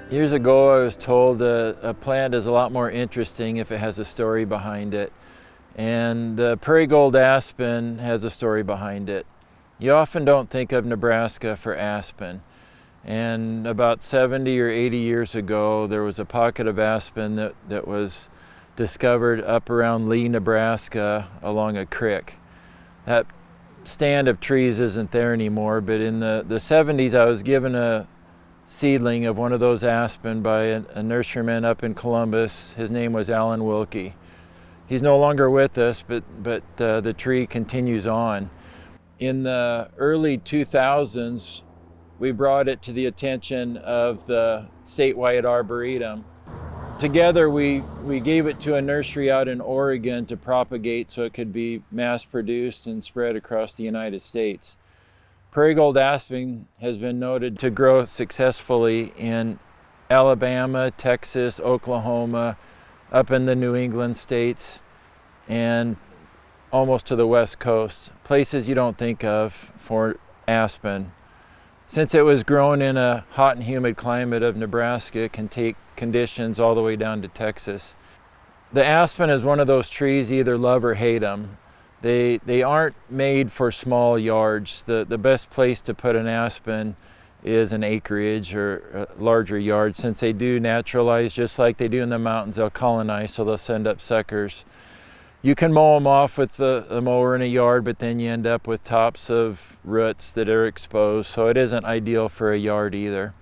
Years ago I was told a plant is a lot more interesting if it has a story behind it. And the Prairie Gold Aspen has a story behind it. You often don't think of Nebraska for aspen. And about 70 or 80 years ago, there was a pocket of aspen that was discovered up around Lee, Nebraska, along a creek. That stand of trees isn't there anymore, but in the 70s I was given a seedling of one of those aspen by a nurseryman up in Columbus. His name was Alan Wilkie. He's no longer with us, but the tree continues on. In the early 2000s, we brought it to the attention of the statewide arboretum. Together we gave it to a nursery out in Oregon to propagate so it could be mass produced and spread across the United States. Prairie Gold Aspen has been noted to grow successfully in Alabama, Texas, Oklahoma, up in the New England states, and almost to the West Coast, places you don't think of for aspen. Since it was grown in a hot and humid climate of Nebraska, it can take conditions all the way down to Texas. The aspen is one of those trees you either love or hate them. They aren't made for small yards. The best place to put an aspen is an acreage or a larger yard. Since they do naturalize just like they do in the mountains, they'll colonize, so they'll send up suckers. You can mow them off with the mower in a yard, but then you end up with tops of roots that are exposed, so it isn't ideal for a yard either.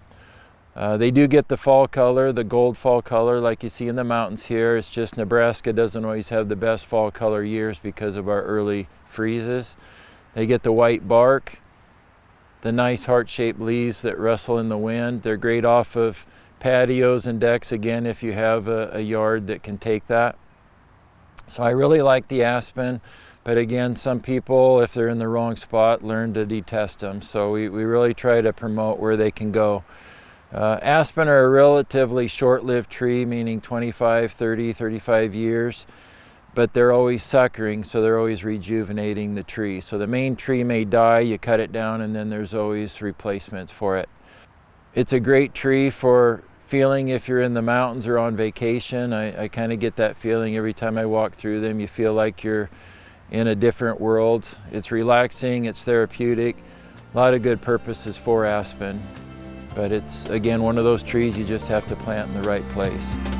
They do get the fall color, the gold fall color like you see in the mountains here. It's just Nebraska doesn't always have the best fall color years because of our early freezes. They get the white bark, the nice heart-shaped leaves that rustle in the wind. They're great off of patios and decks, again, if you have a yard that can take that. So I really like the aspen, but again, some people, if they're in the wrong spot, learn to detest them. So we really try to promote where they can go. Aspen are a relatively short-lived tree, meaning 25, 30, 35 years, but they're always suckering, so they're always rejuvenating the tree. So the main tree may die, you cut it down, and then there's always replacements for it. It's a great tree for feeling if you're in the mountains or on vacation. I kind of get that feeling every time I walk through them. You feel like you're in a different world. It's relaxing, it's therapeutic, a lot of good purposes for aspen. But it's, again, one of those trees you just have to plant in the right place.